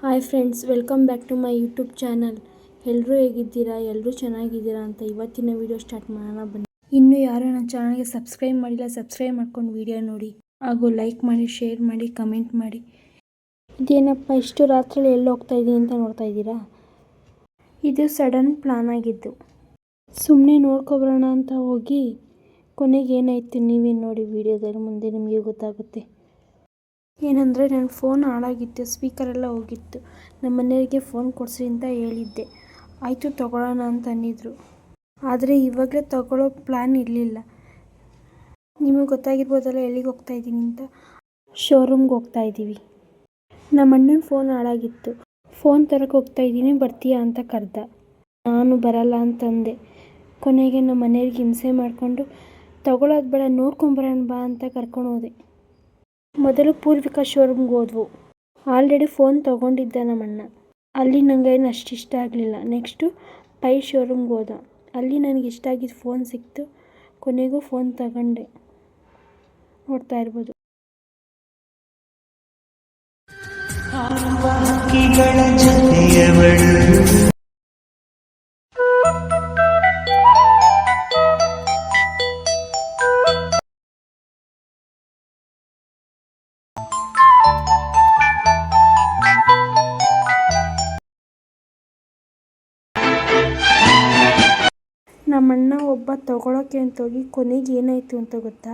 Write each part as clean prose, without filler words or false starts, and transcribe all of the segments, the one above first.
Hi friends, welcome back to my YouTube channel. ಎಲ್ಲರೂ ಹೇಗಿದ್ದೀರಾ? ಎಲ್ಲರೂ ಚೆನ್ನಾಗಿದ್ದೀರಾ ಅಂತ ಇವತ್ತಿನ ವಿಡಿಯೋ ಸ್ಟಾರ್ಟ್ ಮಾಡೋಣ ಬನ್ನಿ. ಇನ್ನೂ ಯಾರು ನನ್ನ ಚಾನಲ್ಗೆ ಸಬ್ಸ್ಕ್ರೈಬ್ ಮಾಡಿಲ್ಲ, ಸಬ್ಸ್ಕ್ರೈಬ್ ಮಾಡ್ಕೊಂಡು ವಿಡಿಯೋ ನೋಡಿ, ಹಾಗೂ ಲೈಕ್ ಮಾಡಿ, ಶೇರ್ ಮಾಡಿ, ಕಮೆಂಟ್ ಮಾಡಿ. ಇದೇನಪ್ಪ ಇಷ್ಟು ರಾತ್ರಿಯಲ್ಲಿ ಎಲ್ಲಿ ಹೋಗ್ತಾ ಇದ್ದೀನಿ ಅಂತ ನೋಡ್ತಾ ಇದ್ದೀರಾ? ಇದು ಸಡನ್ ಪ್ಲಾನ್ ಆಗಿದ್ದು. ಸುಮ್ಮನೆ ನೋಡ್ಕೊಬರೋಣ ಅಂತ ಹೋಗಿ ಕೊನೆಗೆ ಏನಾಯಿತು ನೀವೇ ನೋಡಿ ವಿಡಿಯೋದಲ್ಲಿ, ಮುಂದೆ ನಿಮಗೆ ಗೊತ್ತಾಗುತ್ತೆ. ಏನಂದರೆ ನನ್ನ ಫೋನ್ ಹಾಳಾಗಿತ್ತು, ಸ್ಪೀಕರೆಲ್ಲ ಹೋಗಿತ್ತು. ನಮ್ಮ ಮನೆಯವರಿಗೆ ಫೋನ್ ಕೊಡಿಸಿ ಅಂತ ಹೇಳಿದ್ದೆ. ಆಯಿತು ತೊಗೊಳ್ಳೋಣ ಅಂತ ಅಂದಿದ್ರು. ಆದರೆ ಇವಾಗಲೇ ತೊಗೊಳ್ಳೋ ಪ್ಲ್ಯಾನ್ ಇರಲಿಲ್ಲ. ನಿಮಗೆ ಗೊತ್ತಾಗಿರ್ಬೋದಲ್ಲ ಎಲ್ಲಿಗೆ ಹೋಗ್ತಾ ಇದ್ದೀನಿ ಅಂತ. ಶೋರೂಮ್ಗೆ ಹೋಗ್ತಾ ಇದ್ದೀವಿ. ನಮ್ಮ ಅಣ್ಣನ ಫೋನ್ ಹಾಳಾಗಿತ್ತು. ಫೋನ್ ತರಕ್ಕೆ ಹೋಗ್ತಾ ಇದ್ದೀನಿ, ಬರ್ತೀಯಾ ಅಂತ ಕರೆದ. ನಾನು ಬರಲ್ಲ ಅಂತಂದೆ. ಕೊನೆಗೆ ನಮ್ಮ ಮನೆಯವ್ರಿಗೆ ಹಿಂಸೆ ಮಾಡಿಕೊಂಡು ತೊಗೊಳ್ಳೋದು ಬೇಡ, ನೋಡ್ಕೊಂಬರೋಣ ಬಾ ಅಂತ ಕರ್ಕೊಂಡು ಹೋದೆ. ಮೊದಲು ಪೂರ್ವಿಕಾ ಶೋರೂಮ್ಗೆ ಹೋದ್ವು. ಆಲ್ರೆಡಿ ಫೋನ್ ತೊಗೊಂಡಿದ್ದ ನಮ್ಮಣ್ಣ. ಅಲ್ಲಿ ನನಗೇನು ಅಷ್ಟು ಇಷ್ಟ ಆಗಲಿಲ್ಲ. ನೆಕ್ಸ್ಟು ಪೈ ಶೋರೂಮ್ಗೆ ಹೋದ. ಅಲ್ಲಿ ನನಗೆ ಇಷ್ಟ ಆಗಿದ್ದು ಫೋನ್ ಸಿಕ್ತು. ಕೊನೆಗೂ ಫೋನ್ ತಗೊಂಡೆ. ನೋಡ್ತಾ ಇರ್ಬೋದು. ನಮ್ಮಣ್ಣ ಒಬ್ಬ ತೊಗೊಳಕ್ಕೆ ಅಂತ ಹೋಗಿ ಕೊನೆಗೆ ಏನಾಯಿತು ಅಂತ ಗೊತ್ತಾ?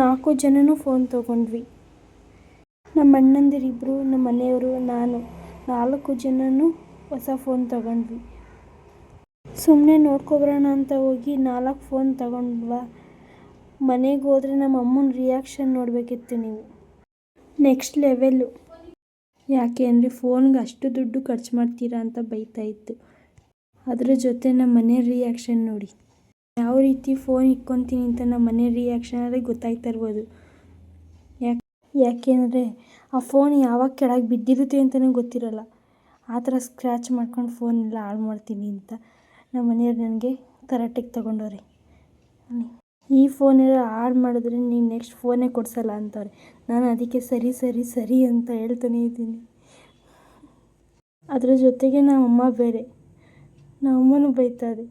4 ಜನನೂ ಫೋನ್ ತೊಗೊಂಡ್ವಿ. ನಮ್ಮ ಅಣ್ಣಂದಿರಿಬ್ಬರು, ನಮ್ಮ ಮನೆಯವರು, ನಾನು 4 ಜನನೂ ಹೊಸ ಫೋನ್ ತೊಗೊಂಡ್ವಿ. ಸುಮ್ಮನೆ ನೋಡ್ಕೊಬರೋಣ ಅಂತ ಹೋಗಿ 4 ಫೋನ್ ತೊಗೊಂಡ್ವಾ. ಮನೆಗೆ ಹೋದರೆ ನಮ್ಮ ಅಮ್ಮನ ರಿಯಾಕ್ಷನ್ ನೋಡಬೇಕಿತ್ತು ನೀವು. Next level. ಯಾಕೆ ಅಂದರೆ ಫೋನ್ಗೆ ಅಷ್ಟು ದುಡ್ಡು ಖರ್ಚು ಮಾಡ್ತೀರಾ ಅಂತ ಬೈತಾಯಿತ್ತು. ಅದ್ರ ಜೊತೆ ನಮ್ಮ ಮನೆ ರಿಯಾಕ್ಷನ್ ನೋಡಿ. ಯಾವ ರೀತಿ ಫೋನ್ ಇಕ್ಕೊತೀನಿ ಅಂತ ನಮ್ಮ ಮನೆ ರಿಯಾಕ್ಷನಲ್ಲಿ ಗೊತ್ತಾಯ್ತಾ ಇರ್ಬೋದು. ಯಾಕೆಂದರೆ ಆ ಫೋನ್ ಯಾವಾಗ ಕೆಳಗೆ ಬಿದ್ದಿರುತ್ತೆ ಅಂತಲೇ ಗೊತ್ತಿರಲ್ಲ. ಆ ಥರ ಸ್ಕ್ರ್ಯಾಚ್ ಮಾಡ್ಕೊಂಡು ಫೋನೆಲ್ಲ ಹಾಳು ಮಾಡ್ತೀನಿ ಅಂತ ನಮ್ಮ ಮನೆಯವ್ರು ನನಗೆ ತರಾಟೆಗೆ ತಗೊಂಡವ್ರೆ. ಈ ಫೋನೆಲ್ಲ ಹಾಳು ಮಾಡಿದ್ರೆ ನೀವು ನೆಕ್ಸ್ಟ್ ಫೋನೇ ಕೊಡಿಸಲ್ಲ ಅಂತವ್ರೆ. ನಾನು ಅದಕ್ಕೆ ಸರಿ ಸರಿ ಸರಿ ಅಂತ ಹೇಳ್ತಾನೆ ಇದ್ದೀನಿ. ಅದ್ರ ಜೊತೆಗೆ ನಮ್ಮಮ್ಮ ಬೇರೆ, ನಮ್ಮಮ್ಮನೂ ಬೈತಾರೆ.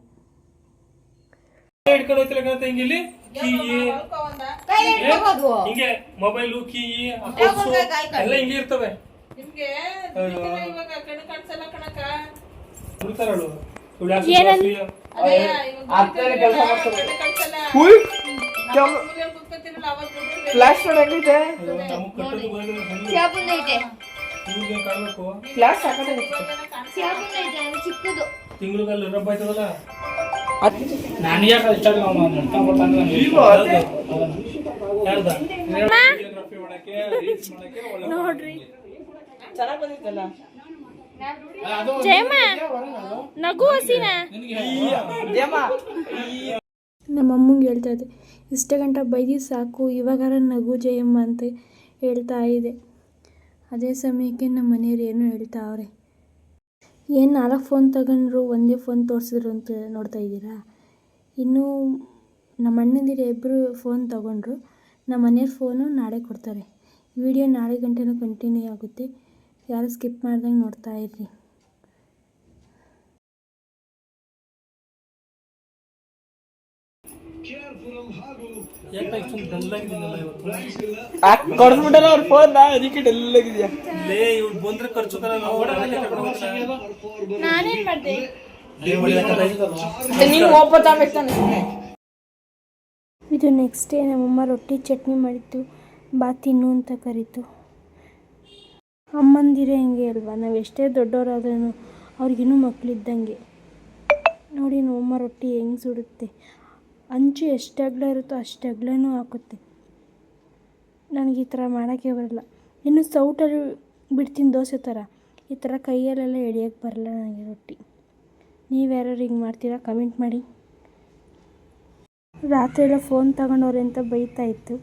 ಮೊಬೈಲು ಕೀ ಎಲ್ಲ ಹಿಂಗೆ ಇರ್ತವೆ. ತಿಂಗಳಿಗಲ್ಲಿ ರಬ್ಬ ಆಯ್ತದಲ್ಲ, ನನಗೆ ಇಷ್ಟ ನೋಡ್ರಿ ನಗು ಹಸಿನ ನಮ್ಮಮ್ಮಂಗೆ ಹೇಳ್ತಾ ಇದ್ದೆ, ಇಷ್ಟ ಗಂಟ ಬೈದಿ ಸಾಕು, ಇವಾಗಾರ ನಗು ಜಯಮ್ಮ ಅಂತ ಹೇಳ್ತಾ ಇದೆ. ಅದೇ ಸಮಯಕ್ಕೆ ನಮ್ಮ ಮನೆಯವ್ರು ಏನೋ ಹೇಳ್ತಾವ್ರೆ. ಏನು 4 ಫೋನ್ ತಗೊಂಡ್ರು, ಒಂದೇ ಫೋನ್ ತೋರಿಸಿದ್ರು ಅಂತ ನೋಡ್ತಾ ಇದ್ದೀರಾ? ಇನ್ನೂ ನಮ್ಮ ಅಣ್ಣಂದಿರು ಇಬ್ಬರು ಫೋನ್ ತಗೊಂಡ್ರು. ನಮ್ಮ ಮನೆಯವ್ರ ಫೋನು ನಾಳೆ ಕೊಡ್ತಾರೆ. ವಿಡಿಯೋ ನಾಳೆ ಗಂಟೆನೂ ಕಂಟಿನ್ಯೂ ಆಗುತ್ತೆ. ಯಾರು ಸ್ಕಿಪ್ ಮಾಡ್ದಂಗೆ ನೋಡ್ತಾ ಇರ್ರಿ. ಬಂದ್ರೆ ಖರ್ಚು ನಾನೇನ್ ಮಾಡ್ದೆ? ಇದು ನೆಕ್ಸ್ಟ್ ಡೇ ನಮ್ಮಮ್ಮ ರೊಟ್ಟಿ ಚಟ್ನಿ ಮಾಡಿತ್ತು. ಬಾ ತಿನ್ನು ಅಂತ ಕರೀತು. ಅಮ್ಮಂದಿರೇ ಹೆಂಗೆ ಅಲ್ವಾ, ನಾವು ಎಷ್ಟೇ ದೊಡ್ಡವರಾದ್ರೂ ಅವ್ರಿಗಿನ್ನೂ ಮಕ್ಕಳಿದ್ದಂಗೆ. ನೋಡಿ ನಮ್ಮಮ್ಮ ರೊಟ್ಟಿ ಹೆಂಗೆ ಸುಡುತ್ತೆ. ಅಂಚು ಎಷ್ಟು ಅಗಲ ಇರುತ್ತೋ ಅಷ್ಟು ಅಗಲನೂ ಹಾಕುತ್ತೆ. ನನಗೆ ಈ ಥರ ಮಾಡೋಕ್ಕೆ ಬರಲ್ಲ. ಇನ್ನು ಸೌಟಲ್ಲಿ ಬಿಡ್ತೀನಿ ದೋಸೆ ಥರ. ಈ ಥರ ಕೈಯಲ್ಲೆಲ್ಲ ಎಳಿಯೋಕ್ಕೆ ಬರಲ್ಲ ನನಗೆ ರೊಟ್ಟಿ. ನೀವ್ಯಾರು ಹಿಂಗೆ ಮಾಡ್ತೀರಾ? ಕಮೆಂಟ್ ಮಾಡಿ. ರಾತ್ರಿ ಎಲ್ಲ ಫೋನ್ ತಗೊಂಡವ್ರೆ ಅಂತ ಬೈತಾಯಿತ್ತು.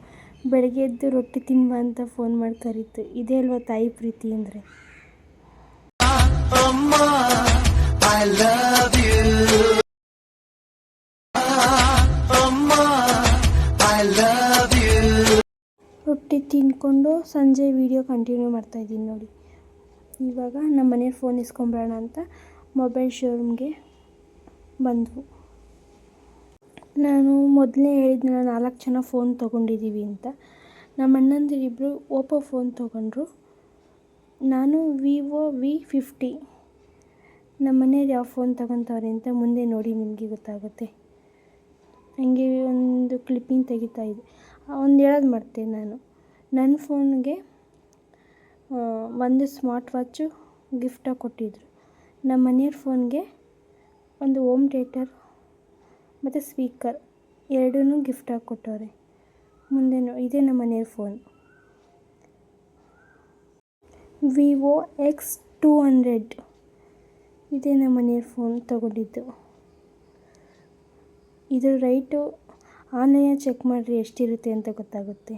ಬೆಳಗ್ಗೆ ಎದ್ದು ರೊಟ್ಟಿ ತಿನ್ಬಾ ಅಂತ ಫೋನ್ ಮಾಡಿ ಕರೀತು. ಇದೇ ಅಲ್ವಾ ತಾಯಿ ಪ್ರೀತಿ ಅಂದರೆ. ರೊಟ್ಟಿ ತಿಂದ್ಕೊಂಡು ಸಂಜೆ ವಿಡಿಯೋ ಕಂಟಿನ್ಯೂ ಮಾಡ್ತಾಯಿದ್ದೀನಿ ನೋಡಿ. ಇವಾಗ ನಮ್ಮ ಮನೆಯವ್ರು ಫೋನ್ ಇಸ್ಕೊಂಬರೋಣ ಅಂತ ಮೊಬೈಲ್ ಶೋರೂಮ್ಗೆ ಬಂದವು. ನಾನು ಮೊದಲೇ ಹೇಳಿದ್ನಲ್ಲ 4 ಜನ ಫೋನ್ ತೊಗೊಂಡಿದ್ದೀವಿ ಅಂತ. ನಮ್ಮ ಅಣ್ಣಂದಿರಿಬ್ಬರು ಓಪೋ ಫೋನ್ ತೊಗೊಂಡ್ರು, ನಾನು ವಿವೋ V50. ನಮ್ಮ ಮನೆಯವ್ರು ಯಾವ ಫೋನ್ ತೊಗೊತವ್ರೆ ಅಂತ ಮುಂದೆ ನೋಡಿ ನಿಮಗೆ ಗೊತ್ತಾಗುತ್ತೆ. ಹಂಗೆ ಒಂದು ಕ್ಲಿಪ್ಪಿಂಗ್ ತೆಗಿತಾ ಇದೆ. ಒಂದು ಹೇಳೋದು ಮಾಡ್ತೇನೆ ನಾನು. ನನ್ನ ಫೋನ್ಗೆ ಒಂದು ಸ್ಮಾರ್ಟ್ ವಾಚು ಗಿಫ್ಟಾಗಿ ಕೊಟ್ಟಿದ್ದರು. ನಮ್ಮ ಮನೆಯವ್ರ ಫೋನ್ಗೆ ಒಂದು ಹೋಮ್ ಥಿಯೇಟರ್ ಮತ್ತು ಸ್ಪೀಕರ್ ಎರಡೂ ಗಿಫ್ಟಾಗಿ ಕೊಟ್ಟವ್ರೆ. ಮುಂದೆ ಇದೇ ನಮ್ಮ ಮನೆಯವ್ರ ಫೋನ್ ವಿವೋ X200. ಇದೇ ನಮ್ಮ ಮನೆಯವ್ರ ಫೋನ್ ತೊಗೊಂಡಿದ್ದು. ಇದ್ರ ರೈಟು ಆನ್ಲೈನಲ್ಲಿ ಚೆಕ್ ಮಾಡಿರಿ ಎಷ್ಟಿರುತ್ತೆ ಅಂತ ಗೊತ್ತಾಗುತ್ತೆ.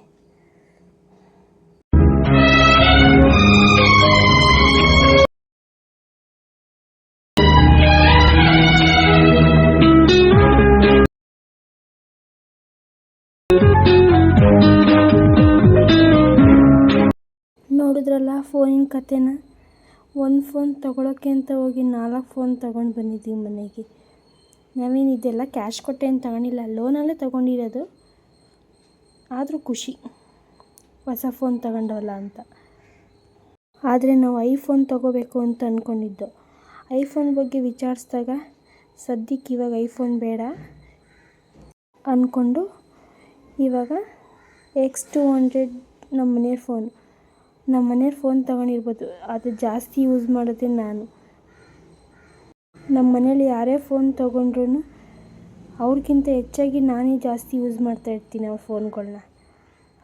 ನೋಡಿದ್ರಲ್ಲ ಫೋನಿನ ಕತೆನ. ಒಂದು ಫೋನ್ ತೊಗೊಳಕ್ಕೆ ಅಂತ ಹೋಗಿ 4 ಫೋನ್ ತೊಗೊಂಡು ಬಂದಿದ್ದೀವಿ ಮನೆಗೆ. ನಾವೇನು ಇದೆಲ್ಲ ಕ್ಯಾಶ್ ಕೊಟ್ಟೆ ಏನು ತಗೊಂಡಿಲ್ಲ, ಲೋನಲ್ಲೇ ತೊಗೊಂಡಿರೋದು. ಆದರೂ ಖುಷಿ ಹೊಸ ಫೋನ್ ತಗೊಂಡವಲ್ಲ ಅಂತ. ಆದರೆ ನಾವು ಐಫೋನ್ ತೊಗೋಬೇಕು ಅಂತ ಅಂದ್ಕೊಂಡಿದ್ದು. ಐಫೋನ್ ಬಗ್ಗೆ ವಿಚಾರಿಸಿದಾಗ ಸದ್ಯಕ್ಕೆ ಇವಾಗ ಐಫೋನ್ ಬೇಡ ಅಂದ್ಕೊಂಡು ಇವಾಗ X200 ನಮ್ಮ ಮನೆಯವ್ರ ಫೋನು. ನಮ್ಮ ಮನೆಯವ್ರ ಫೋನ್ ತೊಗೊಂಡಿರ್ಬೋದು, ಅದು ಜಾಸ್ತಿ ಯೂಸ್ ಮಾಡೋದೇ ನಾನು. ನಮ್ಮ ಮನೇಲಿ ಯಾರೇ ಫೋನ್ ತೊಗೊಂಡ್ರೂ ಅವ್ರಿಗಿಂತ ಹೆಚ್ಚಾಗಿ ನಾನೇ ಜಾಸ್ತಿ ಯೂಸ್ ಮಾಡ್ತಾಯಿರ್ತೀನಿ ಅವ್ರ ಫೋನ್ಗಳನ್ನ.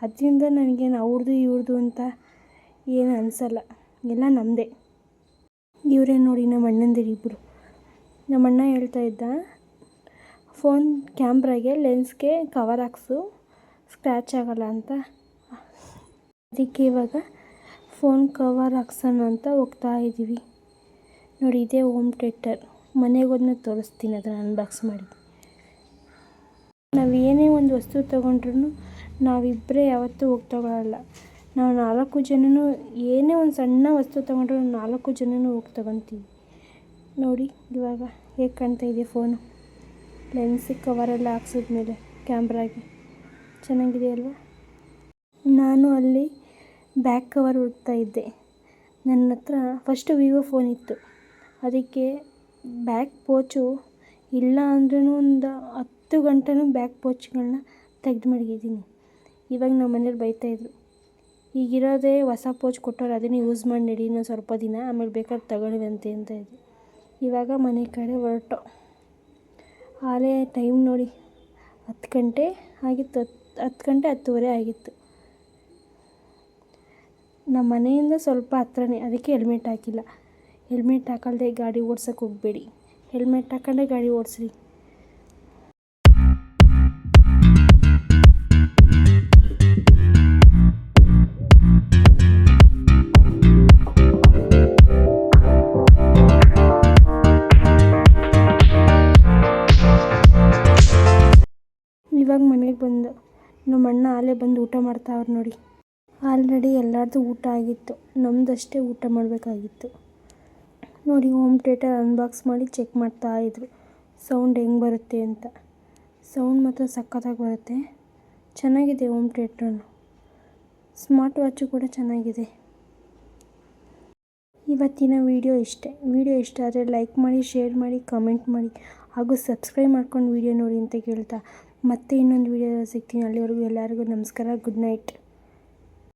ಅದರಿಂದ ನನಗೇನು ಅವ್ರದ್ದು ಇವ್ರದ್ದು ಅಂತ ಏನು ಅನಿಸಲ್ಲ, ಎಲ್ಲ ನಮ್ಮದೇ. ಇವರೇ ನೋಡಿ ನಮ್ಮ ಅಣ್ಣಂದಿರಿಬ್ಬರು. ನಮ್ಮ ಅಣ್ಣ ಹೇಳ್ತಾ ಇದ್ದ, ಫೋನ್ ಕ್ಯಾಮ್ರಾಗೆ ಲೆನ್ಸ್ಗೆ ಕವರ್ ಹಾಕ್ಸು, ಸ್ಕ್ರ್ಯಾಚ್ ಆಗೋಲ್ಲ ಅಂತ. ಅದಕ್ಕೆ ಇವಾಗ ಫೋನ್ ಕವರ್ ಹಾಕ್ಸೋಣ ಅಂತ ಹೋಗ್ತಾ ಇದ್ದೀವಿ. ನೋಡಿ ಇದೇ ಹೋಮ್ ಥಿಯೇಟರ್. ಮನೆಗೆ ಹೋದ್ಮೇಲೆ ತೋರಿಸ್ತೀನಿ ಅದನ್ನು ಅನ್ಬಾಕ್ಸ್ ಮಾಡಿ. ನಾವು ಏನೇ ಒಂದು ವಸ್ತು ತೊಗೊಂಡ್ರೂ ನಾವಿಬ್ಬರೇ ಯಾವತ್ತೂ ಹೋಗಿ ತೊಗೊಳ್ಳಲ್ಲ. ನಾವು 4 ಜನನೂ ಏನೇ ಒಂದು ಸಣ್ಣ ವಸ್ತು ತೊಗೊಂಡ್ರು 4 ಜನನೂ ಹೋಗಿ ತೊಗೊತೀವಿ. ನೋಡಿ ಇವಾಗ ಹೇಗೆ ಕಾಣ್ತಾ ಇದೆ ಫೋನು, ಲೆನ್ಸಿಗೆ ಕವರೆಲ್ಲ ಹಾಕ್ಸಿದ್ಮೇಲೆ ಕ್ಯಾಮ್ರಾಗೆ. ಚೆನ್ನಾಗಿದೆ ಅಲ್ವಾ? ನಾನು ಅಲ್ಲಿ ಬ್ಯಾಕ್ ಕವರ್ ಹುಡುಕ್ತಾ ಇದ್ದೆ. ನನ್ನ ಹತ್ರ ಫಸ್ಟು ವಿವೋ ಫೋನ್ ಇತ್ತು, ಅದಕ್ಕೆ ಬ್ಯಾಕ್ ಪೋಚು ಇಲ್ಲ ಅಂದ್ರೂ ಒಂದು 10 ಗಂಟೆನೂ ಬ್ಯಾಕ್ ಪೋಚ್ಗಳನ್ನ ತೆಗೆದು ಮಡಗಿದ್ದೀನಿ. ಇವಾಗ ನಮ್ಮ ಮನೇಲಿ ಬೈತಾಯಿದ್ರು, ಈಗಿರೋದೇ ಹೊಸ ಪೋಚ್ ಕೊಟ್ಟವ್ರು, ಅದನ್ನೇ ಯೂಸ್ ಮಾಡಿ ನಡಿ ಇನ್ನೂ ಸ್ವಲ್ಪ ದಿನ, ಆಮೇಲೆ ಬೇಕಾದ್ರೆ ತಗೊಳ್ಳುವಂತೆ ಅಂತ ಇದ್ದರು. ಇವಾಗ ಮನೆ ಕಡೆ ಹೊರಟು. ಆಲೇ ಟೈಮ್ ನೋಡಿ 10 ಗಂಟೆ ಆಗಿತ್ತು, 10 ಗಂಟೆ 10:30 ಆಗಿತ್ತು. ನಮ್ಮ ಮನೆಯಿಂದ ಸ್ವಲ್ಪ ಹತ್ರನೇ, ಅದಕ್ಕೆ ಹೆಲ್ಮೆಟ್ ಹಾಕಿಲ್ಲ. ಹೆಲ್ಮೆಟ್ ಹಾಕಲ್ದೆ ಗಾಡಿ ಓಡ್ಸೋಕ್ಕೆ ಹೋಗಬೇಡಿ, ಹೆಲ್ಮೆಟ್ ಹಾಕೊಂಡೇ ಗಾಡಿ ಓಡಿಸ್ರಿ. ಇವಾಗ ಮನೆಗೆ ಬಂದು ನಮ್ಮ ಅಣ್ಣ ಆಲೇ ಬಂದು ಊಟ ಮಾಡ್ತಾವ್ರು ನೋಡಿ. ಆಲ್ರೆಡಿ ಎಲ್ಲರದ್ದು ಊಟ ಆಗಿತ್ತು, ನಮ್ಮದಷ್ಟೇ ಊಟ ಮಾಡಬೇಕಾಗಿತ್ತು. ನೋಡಿ ಹೋಮ್ ಥಿಯೇಟರ್ ಅನ್ಬಾಕ್ಸ್ ಮಾಡಿ ಚೆಕ್ ಮಾಡ್ತಾಯಿದ್ರು ಸೌಂಡ್ ಹೆಂಗೆ ಬರುತ್ತೆ ಅಂತ. ಸೌಂಡ್ ಮಾತ್ರ ಸಖತ್ತಾಗಿ ಬರುತ್ತೆ, ಚೆನ್ನಾಗಿದೆ ಹೋಮ್ ಥಿಯೇಟ್ರನ್ನು. ಸ್ಮಾರ್ಟ್ ವಾಚು ಕೂಡ ಚೆನ್ನಾಗಿದೆ. ಇವತ್ತಿನ ವಿಡಿಯೋ ಇಷ್ಟೇ. ವಿಡಿಯೋ ಇಷ್ಟ ಆದರೆ ಲೈಕ್ ಮಾಡಿ, ಶೇರ್ ಮಾಡಿ, ಕಮೆಂಟ್ ಮಾಡಿ ಹಾಗೂ ಸಬ್ಸ್ಕ್ರೈಬ್ ಮಾಡ್ಕೊಂಡು ವಿಡಿಯೋ ನೋಡಿ ಅಂತ ಕೇಳ್ತಾ ಮತ್ತೆ ಇನ್ನೊಂದು ವಿಡಿಯೋ ಸಿಗ್ತೀನಿ. ಅಲ್ಲಿವರೆಗೂ ಎಲ್ಲರಿಗೂ ನಮಸ್ಕಾರ, ಗುಡ್ ನೈಟ್.